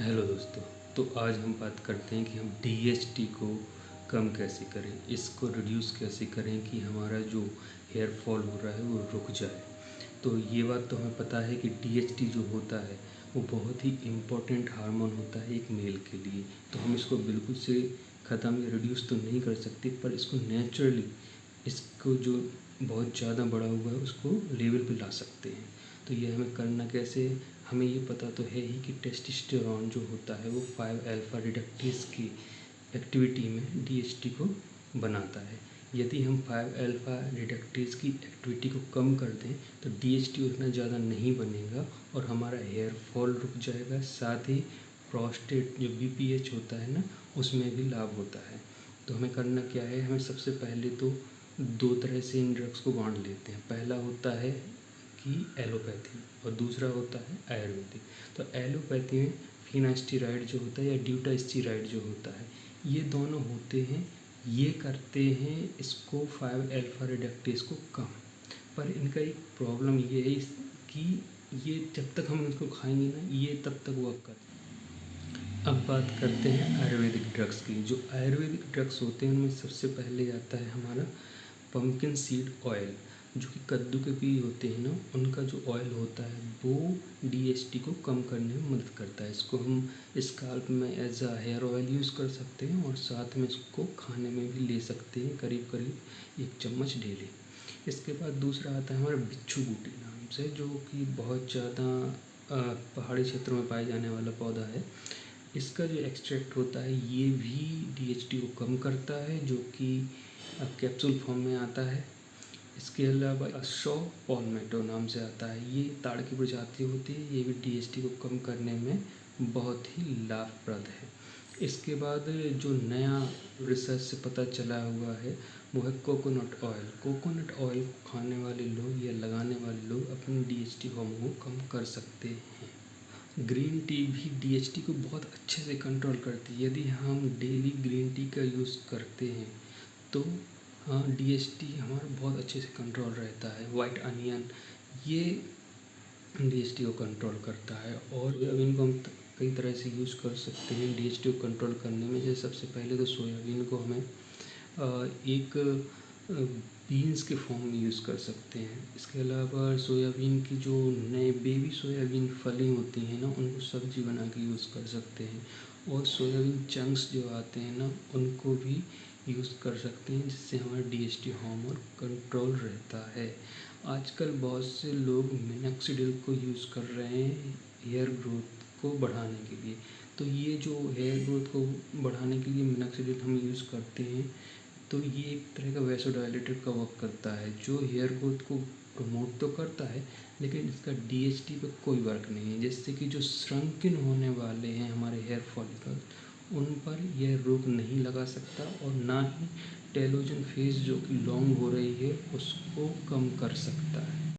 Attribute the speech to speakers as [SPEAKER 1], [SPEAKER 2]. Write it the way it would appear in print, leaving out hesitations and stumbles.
[SPEAKER 1] Hello दोस्तों। तो आज हम बात करते हैं कि हम डीएचटी को कम कैसे करें, इसको रिड्यूस कैसे करें कि हमारा जो हेयर फॉल हो रहा है वो रुक जाए। तो ये बात तो हमें पता है कि डीएचटी जो होता है वो बहुत ही इम्पोर्टेंट हार्मोन होता है एक मेल के लिए। तो हम इसको बिल्कुल से ख़त्म या रिड्यूस तो नहीं कर सकते, पर इसको नेचुरली इसको जो बहुत ज़्यादा बढ़ा हुआ है उसको लेवल पे ला सकते हैं। तो ये हमें करना कैसे है? हमें ये पता तो है ही कि टेस्टोस्टेरोन जो होता है वो 5 अल्फा रिडक्टेज की एक्टिविटी में डीएचटी को बनाता है। यदि हम 5 अल्फा रिडक्टेज की एक्टिविटी को कम कर दें तो डीएचटी उतना ज़्यादा नहीं बनेगा और हमारा हेयर फॉल रुक जाएगा। साथ ही प्रोस्टेट जो बीपीएच होता है ना, उसमें भी लाभ होता है। तो हमें करना क्या है, हमें सबसे पहले तो दो तरह से इन ड्रग्स को बांट लेते हैं। पहला होता है कि एलोपैथी और दूसरा होता है आयुर्वेदिक। तो एलोपैथी में फिनास्टेरॉइड जो होता है या ड्यूटास्टेरॉइड जो होता है, ये दोनों होते हैं, ये करते हैं इसको 5 अल्फा रिडक्टेज को कम। पर इनका एक प्रॉब्लम ये है कि ये जब तक हम इसको खाएंगे ना, ये तब तक वर्क करते हैं। अब बात करते हैं आयुर्वेदिक ड्रग्स की। जो आयुर्वेदिक ड्रग्स होते हैं उनमें सबसे पहले आता है हमारा पम्पकिन सीड ऑयल, जो कि कद्दू के बीज होते हैं ना, उनका जो ऑयल होता है वो डीएचटी को कम करने में मदद करता है। इसको हम स्काल्प में as a hair oil use कर सकते हैं और साथ में इसको खाने में भी ले सकते हैं, करीब करीब 1 चम्मच डेली। इसके बाद दूसरा आता है हमारा बिच्छू बूटी नाम से, जो कि बहुत ज़्यादा पहाड़ी क्षेत्रों में पाए जाने वाला पौधा है। इसका जो एक्सट्रैक्ट होता है ये भी डीएचटी को कम करता है, जो कि कैप्सूल फॉर्म में आता है। इसके अलावा अशो पॉलमेटो नाम से आता है, ये ताड़ की प्रजाति होती है, ये भी डीएचटी को कम करने में बहुत ही लाभप्रद है। इसके बाद जो नया रिसर्च से पता चला हुआ है वो है कोकोनट ऑयल। कोकोनट ऑयल खाने वाले लोग या लगाने वाले लोग अपनी डीएचटी हार्मोन को कम कर सकते हैं। ग्रीन टी भी डीएचटी को बहुत अच्छे से कंट्रोल करती है। यदि हम डेली ग्रीन टी का यूज़ करते हैं तो हाँ, डीएचटी हमारा बहुत अच्छे से कंट्रोल रहता है। वाइट अनियन ये डीएचटी को कंट्रोल करता है और सोयाबीन को हम कई तरह से यूज़ कर सकते हैं डीएचटी को कंट्रोल करने में। जैसे सबसे पहले तो सोयाबीन को हमें एक बीन्स के फॉर्म में यूज़ कर सकते हैं। इसके अलावा सोयाबीन की जो नए बेबी सोयाबीन फली होती हैं ना, उनको सब्जी बना के यूज़ कर सकते हैं। और सोयाबीन चंक्स जो आते हैं ना, उनको भी यूज़ कर सकते हैं, जिससे हमारा डीएचटी हार्मोन कंट्रोल रहता है। आजकल बहुत से लोग मिनॉक्सिडिल को यूज़ कर रहे हैं हेयर ग्रोथ को बढ़ाने के लिए। तो ये जो हेयर ग्रोथ को बढ़ाने के लिए मिनॉक्सिडिल हम यूज़ करते हैं, तो ये एक तरह का वैसोडाइलेटर का वर्क करता है, जो हेयर ग्रोथ को प्रमोट तो करता है, लेकिन इसका डीएचटी पे कोई वर्क नहीं है, जिससे कि जो श्रंकिन होने वाले हैं हमारे हेयर फॉलिकल, उन पर यह रोक नहीं लगा सकता और ना ही टेलोजन फेज जो कि लॉन्ग हो रही है उसको कम कर सकता है।